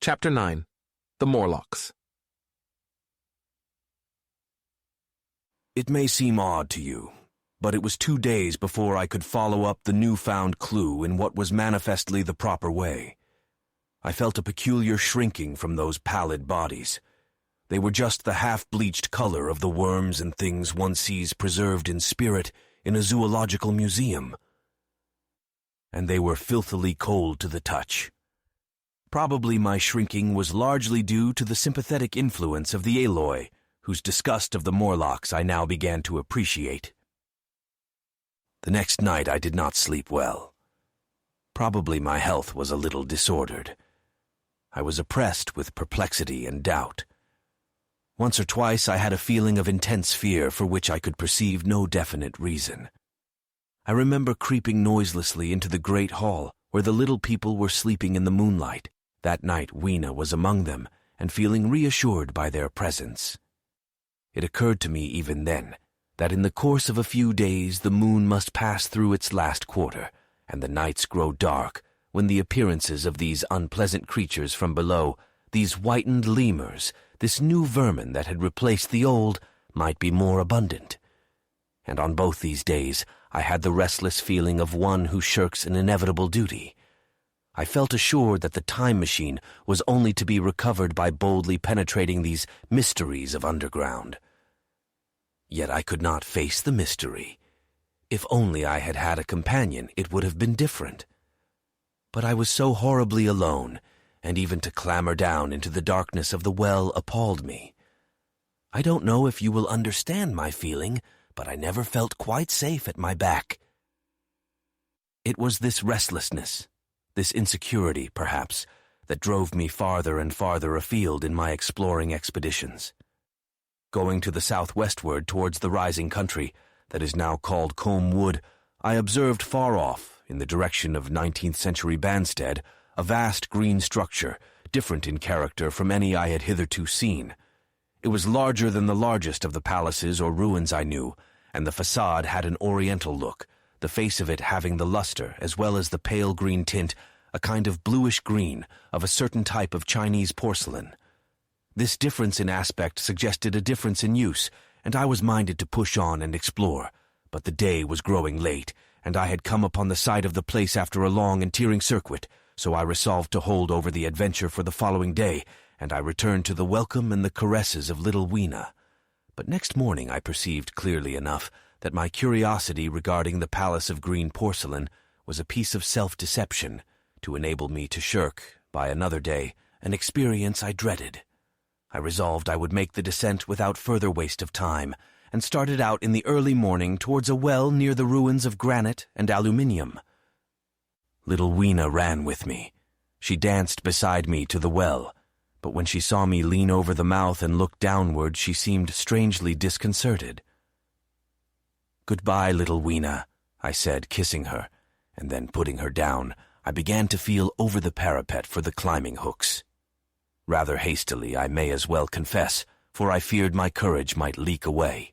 Chapter 9. The Morlocks. It may seem odd to you, but it was 2 days before I could follow up the newfound clue in what was manifestly the proper way. I felt a peculiar shrinking from those pallid bodies. They were just the half-bleached color of the worms and things one sees preserved in spirit in a zoological museum. And they were filthily cold to the touch. Probably my shrinking was largely due to the sympathetic influence of the Aloy, whose disgust of the Morlocks I now began to appreciate. The next night I did not sleep well. Probably my health was a little disordered. I was oppressed with perplexity and doubt. Once or twice I had a feeling of intense fear for which I could perceive no definite reason. I remember creeping noiselessly into the great hall where the little people were sleeping in the moonlight. That night Weena was among them, and feeling reassured by their presence. It occurred to me even then that in the course of a few days the moon must pass through its last quarter, and the nights grow dark when the appearances of these unpleasant creatures from below, these whitened lemurs, this new vermin that had replaced the old, might be more abundant. And on both these days I had the restless feeling of one who shirks an inevitable duty. I felt assured that the time machine was only to be recovered by boldly penetrating these mysteries of underground. Yet I could not face the mystery. If only I had had a companion, it would have been different. But I was so horribly alone, and even to clamber down into the darkness of the well appalled me. I don't know if you will understand my feeling, but I never felt quite safe at my back. It was this restlessness, this insecurity, perhaps, that drove me farther and farther afield in my exploring expeditions. Going to the southwestward towards the rising country that is now called Combe Wood, I observed far off, in the direction of 19th-century Banstead, a vast green structure, different in character from any I had hitherto seen. It was larger than the largest of the palaces or ruins I knew, and the facade had an oriental look, the face of it having the luster as well as the pale green tint, a kind of bluish green of a certain type of Chinese porcelain. This difference in aspect suggested a difference in use, and I was minded to push on and explore, but the day was growing late, and I had come upon the site of the place after a long and tearing circuit, so I resolved to hold over the adventure for the following day, and I returned to the welcome and the caresses of little Weena. But next morning I perceived clearly enough that my curiosity regarding the palace of green porcelain was a piece of self-deception to enable me to shirk, by another day, an experience I dreaded. I resolved I would make the descent without further waste of time, and started out in the early morning towards a well near the ruins of granite and aluminium. Little Weena ran with me. She danced beside me to the well, but when she saw me lean over the mouth and look downward, she seemed strangely disconcerted. "Goodbye, little Weena," I said, kissing her, and then putting her down, I began to feel over the parapet for the climbing hooks. Rather hastily, I may as well confess, for I feared my courage might leak away.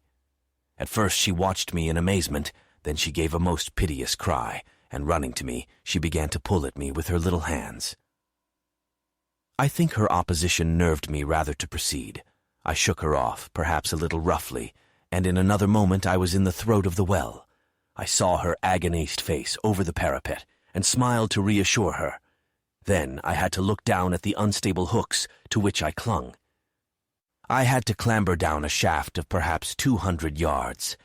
At first she watched me in amazement, then she gave a most piteous cry, and running to me, she began to pull at me with her little hands. I think her opposition nerved me rather to proceed. I shook her off, perhaps a little roughly, and in another moment I was in the throat of the well. I saw her agonized face over the parapet, and smiled to reassure her. Then I had to look down at the unstable hooks to which I clung. I had to clamber down a shaft of perhaps 200 yards.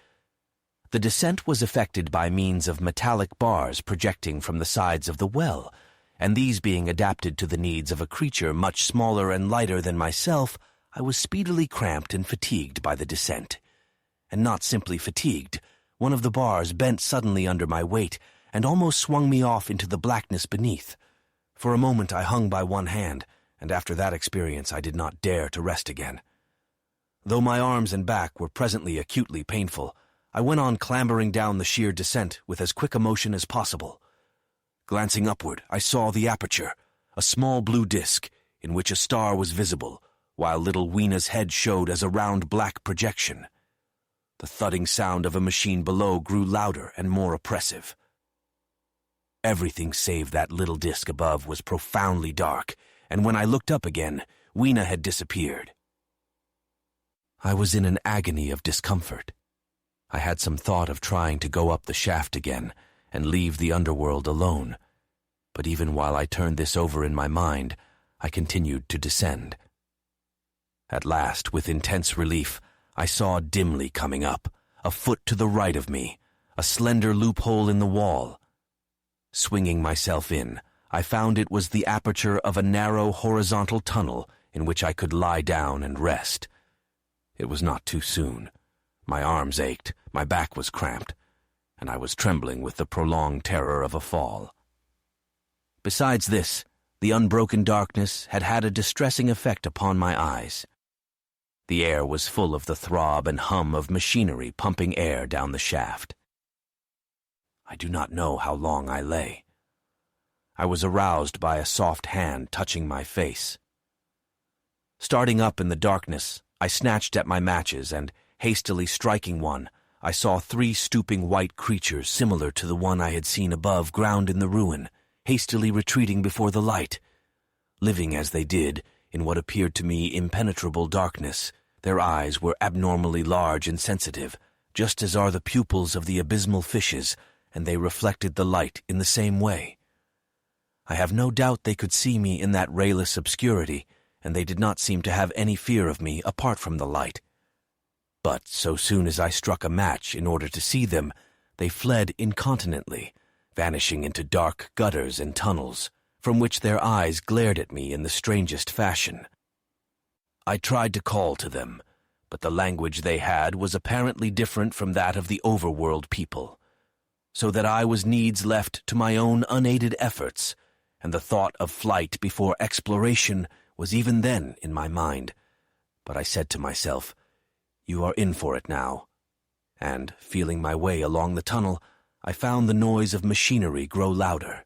The descent was effected by means of metallic bars projecting from the sides of the well, and these being adapted to the needs of a creature much smaller and lighter than myself, I was speedily cramped and fatigued by the descent. And not simply fatigued, one of the bars bent suddenly under my weight and almost swung me off into the blackness beneath. For a moment I hung by one hand, and after that experience I did not dare to rest again. Though my arms and back were presently acutely painful, I went on clambering down the sheer descent with as quick a motion as possible. Glancing upward, I saw the aperture, a small blue disk, in which a star was visible, while little Weena's head showed as a round black projection. The thudding sound of a machine below grew louder and more oppressive. Everything save that little disk above was profoundly dark, and when I looked up again, Weena had disappeared. I was in an agony of discomfort. I had some thought of trying to go up the shaft again and leave the underworld alone, but even while I turned this over in my mind, I continued to descend. At last, with intense relief, I saw dimly coming up, a foot to the right of me, a slender loophole in the wall. Swinging myself in, I found it was the aperture of a narrow horizontal tunnel in which I could lie down and rest. It was not too soon. My arms ached, my back was cramped, and I was trembling with the prolonged terror of a fall. Besides this, the unbroken darkness had had a distressing effect upon my eyes. The air was full of the throb and hum of machinery pumping air down the shaft. I do not know how long I lay. I was aroused by a soft hand touching my face. Starting up in the darkness, I snatched at my matches and, hastily striking one, I saw 3 stooping white creatures similar to the one I had seen above ground in the ruin, hastily retreating before the light. Living as they did, in what appeared to me impenetrable darkness, their eyes were abnormally large and sensitive, just as are the pupils of the abysmal fishes, and they reflected the light in the same way. I have no doubt they could see me in that rayless obscurity, and they did not seem to have any fear of me apart from the light. But so soon as I struck a match in order to see them, they fled incontinently, vanishing into dark gutters and tunnels, from which their eyes glared at me in the strangest fashion. I tried to call to them, but the language they had was apparently different from that of the overworld people, so that I was needs left to my own unaided efforts, and the thought of flight before exploration was even then in my mind. But I said to myself, "You are in for it now." And, feeling my way along the tunnel, I found the noise of machinery grow louder.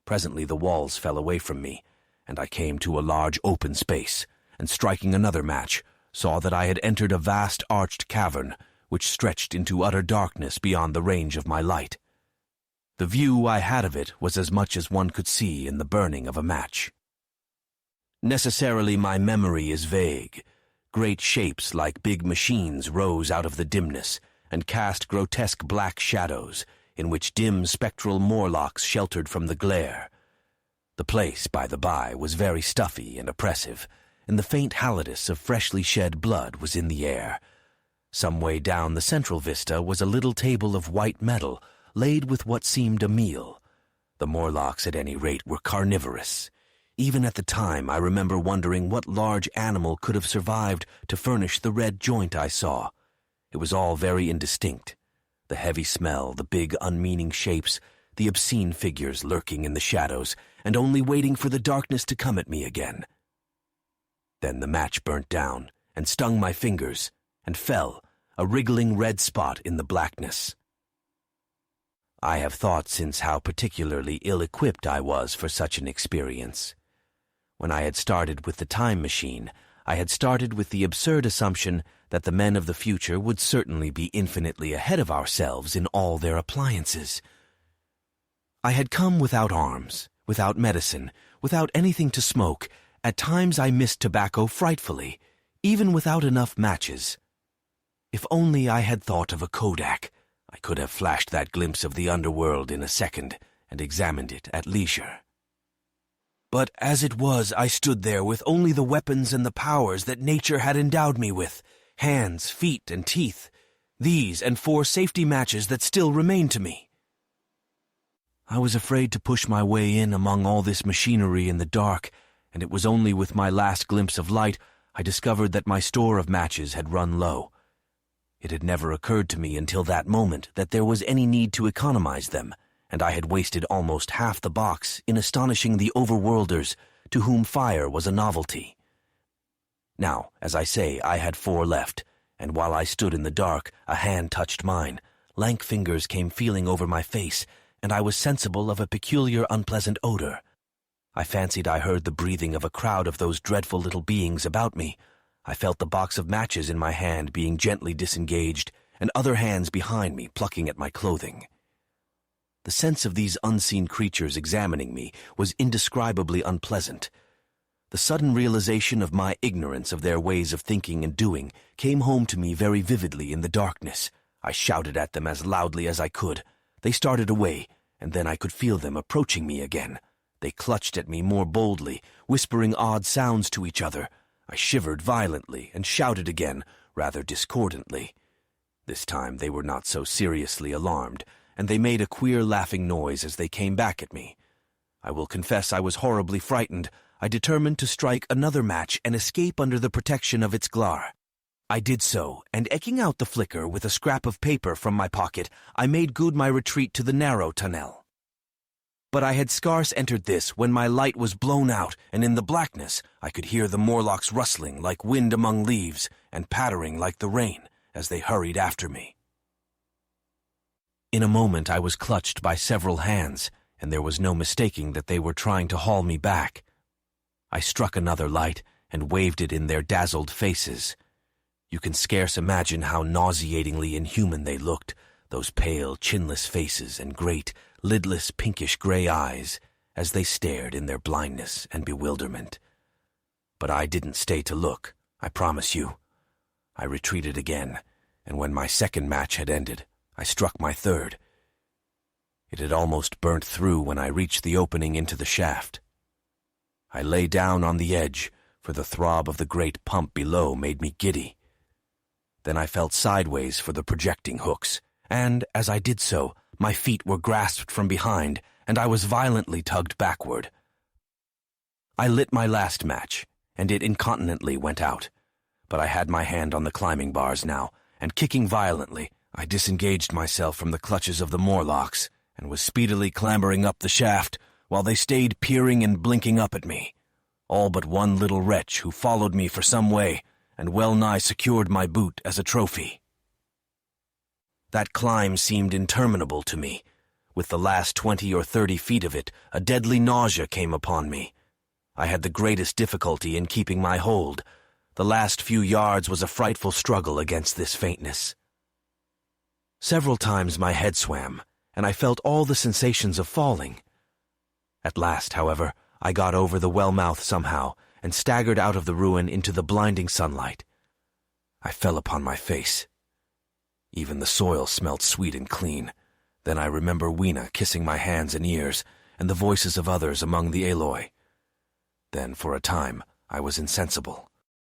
Presently the walls fell away from me, and I came to a large open space, and striking another match, saw that I had entered a vast arched cavern, which stretched into utter darkness beyond the range of my light. The view I had of it was as much as one could see in the burning of a match. Necessarily my memory is vague. Great shapes like big machines rose out of the dimness and cast grotesque black shadows in which dim spectral Morlocks sheltered from the glare. The place, by the by, was very stuffy and oppressive, and the faint halidus of freshly shed blood was in the air. Some way down the central vista was a little table of white metal laid with what seemed a meal. The Morlocks, at any rate, were carnivorous. Even at the time, I remember wondering what large animal could have survived to furnish the red joint I saw. It was all very indistinct. The heavy smell, the big, unmeaning shapes, the obscene figures lurking in the shadows, and only waiting for the darkness to come at me again. Then the match burnt down, and stung my fingers, and fell, a wriggling red spot in the blackness. I have thought since how particularly ill-equipped I was for such an experience. When I had started with the time machine, I had started with the absurd assumption that the men of the future would certainly be infinitely ahead of ourselves in all their appliances. I had come without arms, without medicine, without anything to smoke. At times I missed tobacco frightfully, even without enough matches. If only I had thought of a Kodak, I could have flashed that glimpse of the underworld in a second and examined it at leisure. But as it was, I stood there with only the weapons and the powers that nature had endowed me with, hands, feet, and teeth, these and 4 safety matches that still remained to me. I was afraid to push my way in among all this machinery in the dark, and it was only with my last glimpse of light I discovered that my store of matches had run low. It had never occurred to me until that moment that there was any need to economize them, and I had wasted almost half the box in astonishing the overworlders to whom fire was a novelty. Now, as I say, I had 4 left, and while I stood in the dark, a hand touched mine. Lank fingers came feeling over my face, and I was sensible of a peculiar unpleasant odor. I fancied I heard the breathing of a crowd of those dreadful little beings about me. I felt the box of matches in my hand being gently disengaged, and other hands behind me plucking at my clothing. The sense of these unseen creatures examining me was indescribably unpleasant. The sudden realization of my ignorance of their ways of thinking and doing came home to me very vividly in the darkness. I shouted at them as loudly as I could. They started away, and then I could feel them approaching me again. They clutched at me more boldly, whispering odd sounds to each other. I shivered violently and shouted again, rather discordantly. This time they were not so seriously alarmed, and they made a queer laughing noise as they came back at me. I will confess I was horribly frightened. I determined to strike another match and escape under the protection of its glare. I did so, and eking out the flicker with a scrap of paper from my pocket, I made good my retreat to the narrow tunnel. But I had scarce entered this when my light was blown out, and in the blackness I could hear the Morlocks rustling like wind among leaves and pattering like the rain as they hurried after me. In a moment I was clutched by several hands, and there was no mistaking that they were trying to haul me back. I struck another light and waved it in their dazzled faces. You can scarce imagine how nauseatingly inhuman they looked, those pale, chinless faces and great, lidless, pinkish-gray eyes, as they stared in their blindness and bewilderment. But I didn't stay to look, I promise you. I retreated again, and when my second match had ended, I struck my third. It had almost burnt through when I reached the opening into the shaft. I lay down on the edge, for the throb of the great pump below made me giddy. Then I felt sideways for the projecting hooks, and, as I did so, my feet were grasped from behind, and I was violently tugged backward. I lit my last match, and it incontinently went out, but I had my hand on the climbing bars now, and kicking violently, I disengaged myself from the clutches of the Morlocks, and was speedily clambering up the shaft, while they stayed peering and blinking up at me, all but one little wretch who followed me for some way, and well-nigh secured my boot as a trophy. That climb seemed interminable to me. With the last 20 or 30 feet of it, a deadly nausea came upon me. I had the greatest difficulty in keeping my hold. The last few yards was a frightful struggle against this faintness. Several times my head swam, and I felt all the sensations of falling. At last, however, I got over the well-mouth somehow, and staggered out of the ruin into the blinding sunlight. I fell upon my face. Even the soil smelt sweet and clean. Then I remember Weena kissing my hands and ears, and the voices of others among the Aloy. Then, for a time, I was insensible.